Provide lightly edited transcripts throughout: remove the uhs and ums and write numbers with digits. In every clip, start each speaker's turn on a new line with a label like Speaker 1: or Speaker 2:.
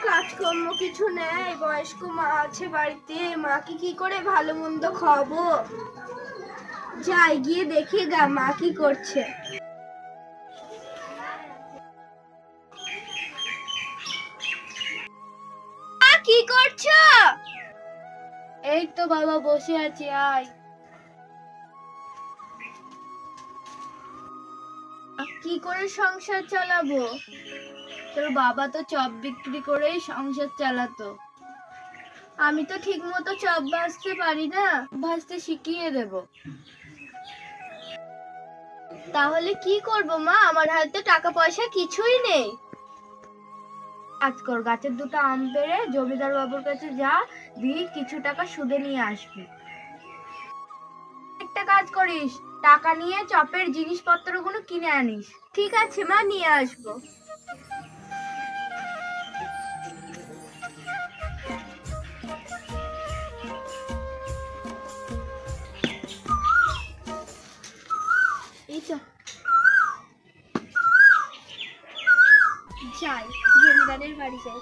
Speaker 1: কাজকর্ম কিছু নেই, বয়স্ক মা আছে বাড়িতে, মাকে কি করে ভালো মন্দ খাওয়াবো। যাই গিয়ে দেখি গা মা কি করছে। কি করছো?
Speaker 2: এই তো বাবা বসে আছি, আয়।
Speaker 1: কি করে সংসার চালাবো?
Speaker 2: তোর বাবা তো চপ বিক্রি করেই সংসার চালাতো।
Speaker 1: আমি তো ঠিক মতো চপ ভাজতে পারি না।
Speaker 2: ভাজতে শিখিয়ে দেব।
Speaker 1: তাহলে কি করব মা, আমার হাতে টাকা পয়সা কিছুই নেই।
Speaker 2: কাজ কর, গাছের দুটো আম পেড়ে জমিদার বাবুর কাছে যা, দিয়ে কিছু টাকা সুদে নিয়ে আসবি। একটা কাজ করিস, টাকা নিয়ে চপের জিনিসপত্রগুলো কিনে আনিস।
Speaker 1: ঠিক আছে মা, নিয়ে আসবো। এই তো যাই, জমিদারের বাড়ি যাই।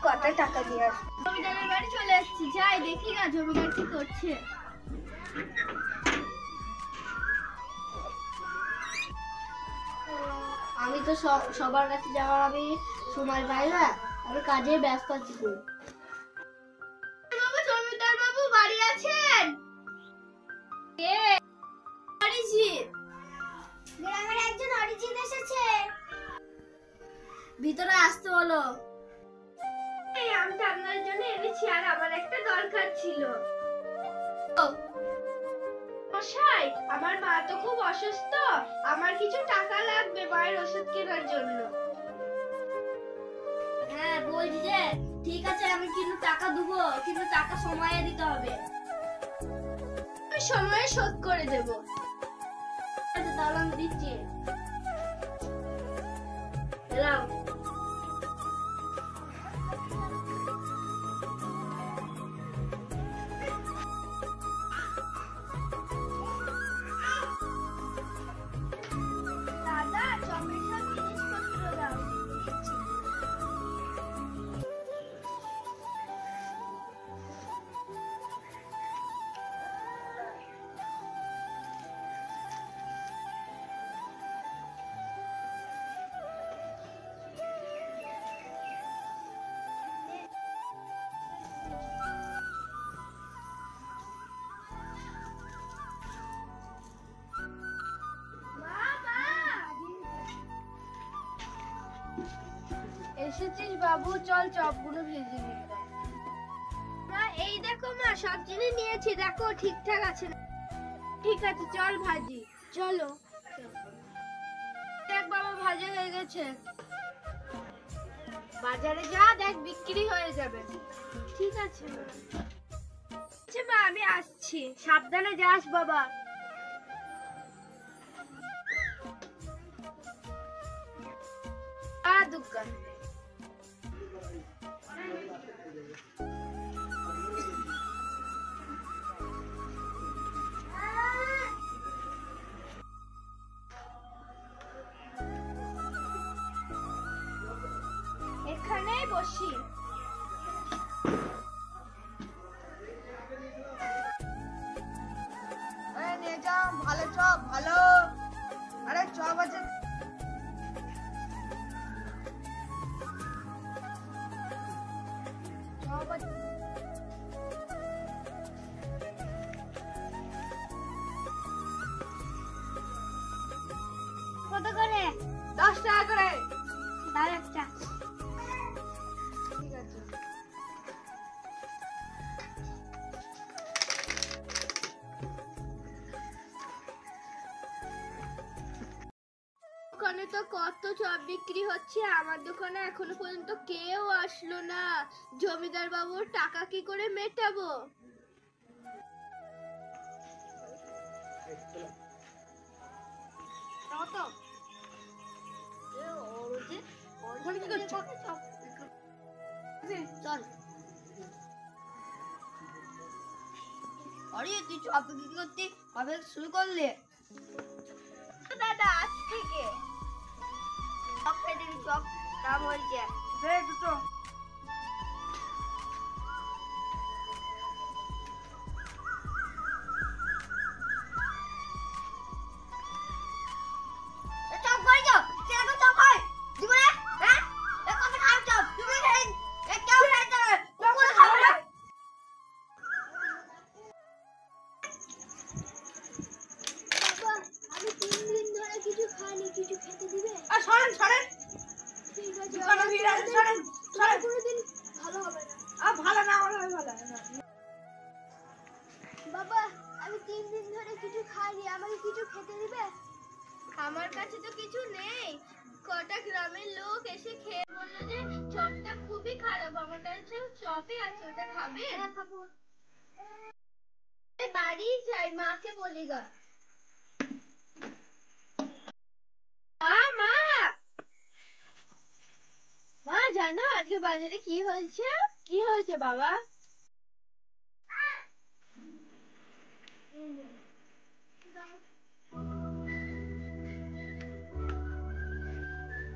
Speaker 1: কত টাকা দিয়ে আসবো। জমিদারের বাড়ি চলে এসেছি, যাই দেখি না জমিদার কি করছে।
Speaker 2: আমি তো সবার কাছে যাওয়ার আমি সময় পাই না, আমি কাজে ব্যস্ত আছি।
Speaker 1: জমিদার বাবু বাড়ি আছেন? গ্রামের একজন অরিজিৎ এসেছে,
Speaker 2: ভিতরে আসতে বলো।
Speaker 1: এই আমটা আপনার জন্য এনেছি, আর আমার একটা দরকার ছিল। মশাই, আমার মা তো খুব অসুস্থ, আমার কিছু টাকা লাগবে মায়ের ওষুধ কেনার জন্য।
Speaker 2: হ্যাঁ বলছি যে ঠিক আছে, আমি কিন্তু টাকা দেবো, কিন্তু টাকা সময়ে দিতে হবে।
Speaker 1: আমি সময়ে শোধ করে দেব।
Speaker 2: আচ্ছা তাহলে আমি দিচ্ছি। এলাম।
Speaker 1: দাদা, চপের সব জিনিসপত্র দাও।
Speaker 2: এসেছিস বাবু, চল চপগুলো ভেজে নিই।
Speaker 1: মা এই দেখো মা, সব জিনিস নিয়েছি, দেখো ঠিকঠাক আছে না।
Speaker 2: ঠিক আছে চল ভাজি।
Speaker 1: চলো।
Speaker 2: দেখ বাবা ভাজা হয়ে গেছে, বাজারে যা দেখ বিক্রি হয়ে যাবে।
Speaker 1: ঠিক আছে মা। আচ্ছা মা, আমি আসছি।
Speaker 2: সাবধানে যাস বাবা। দুগ্গা
Speaker 1: এখানেই বসি।
Speaker 2: নিয়ে যা, ভালো চপ, ভালো। আরে চপ আছে।
Speaker 1: কত করে?
Speaker 2: 10 টাকা করে।
Speaker 1: দাও একটা।
Speaker 2: ঠিক আছে।
Speaker 1: দোকানে তো কত চপ বিক্রি হচ্ছে, আমার দোকানে এখনো পর্যন্ত কেউ আসলো না। জমিদার বাবুর টাকা কি করে মেটাবো?
Speaker 2: চল। আরে তুই চপ বিক্রি করতে কবে শুরু করলে?
Speaker 1: দাদা আজ থেকে। চপ খেয়ে দিবি, চপ দাম হয়েছে।
Speaker 2: দে দুটো।
Speaker 1: চপ করে যাও, সেরকম চপ হয় জীবনে? হ্যাঁ, এ কত খাও চপ তুমি? এ কেউ খাইতে হবে, চপ করে খাবো না। বাবা, আমি 3 দিন ধরে কিছু খাইনি, কিছু খেতে দিবে?
Speaker 2: সরেন সরেন,
Speaker 1: ঠিক আছে,
Speaker 2: দোকানে ভিড় আছে, সরেন সরেন।
Speaker 1: কোনোদিন ভালো হবে না।
Speaker 2: ভালো না আমার ভালো না।
Speaker 1: বাবা, আমি 3 দিন ধরে কিছু খাইনি, আমাকে কিছু খেতে দিবে? আমার কাছে তো কিছু নেই। কটা গ্রামের লোক এসে খেয়ে বললো যে চপটা খুবই খারাপ। আমার কাছে চপই আছে, ওটা খাবে? হ্যাঁ খাবো। বাড়ি যাই, মাকে বলি গা। মা, মা জানো আজকে বাজারে কি হয়েছে?
Speaker 2: কি হয়েছে বাবা?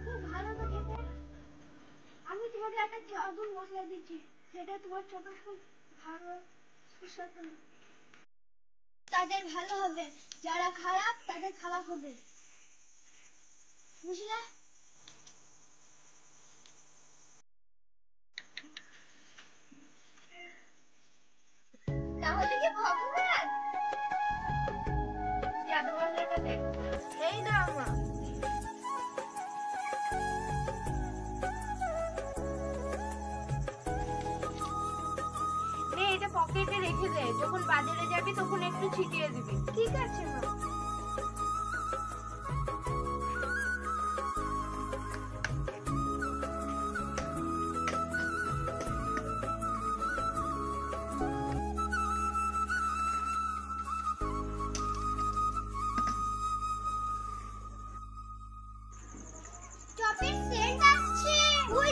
Speaker 1: খুব ভালো তো খেতে। আমি তোমাকে একটা জাদুর মশলা দিচ্ছি, সেটা তোমার চোখে খুব ভালো সুস্বাদু। তাদের ভালো হবে, যারা খারাপ তাদের খারাপ হবে, বুঝলে? তাহলে কি ভগবান জাদু মশলাটা দে।
Speaker 2: এই নাও মা। নে এটা পকেটে রেখে দে, যখন বাজারে যাবি তখন একটু ছিটিয়ে দিবি।
Speaker 1: ঠিক আছে মা। চপের সেন্ট আসছে। ওই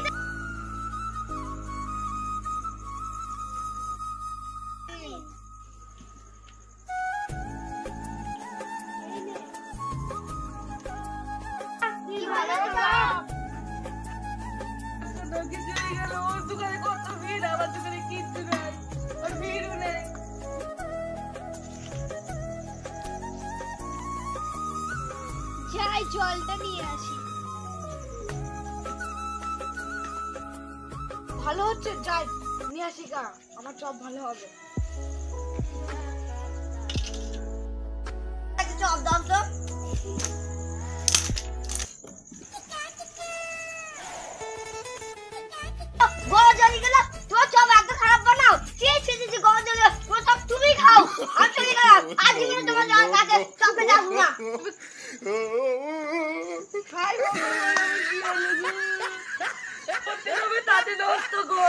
Speaker 1: কি ভালো চপ।
Speaker 2: কিছু হয়ে গেল, ওর দোকানে কত ভিড়, আমার দোকানে কিচ্ছু নাই, ওর ভিড়ও নেই।
Speaker 1: যাই জলটা নিয়ে আসি।
Speaker 2: ভালো হচ্ছে, যাই নিয়ে আসি গা, আমার চপ ভালো হবে।
Speaker 1: চপ দাও তো। গরম জল গেল, তোমার চপ একদম খারাপ বানাও। গরম জল তোমার চপ তুমি খাও। আমি চলে গেলাম, আজ জীবনে তোমার কাছে চপে যাবো না।
Speaker 2: খাই বাবা, কি হলো গো? তাতে নষ্ট গো।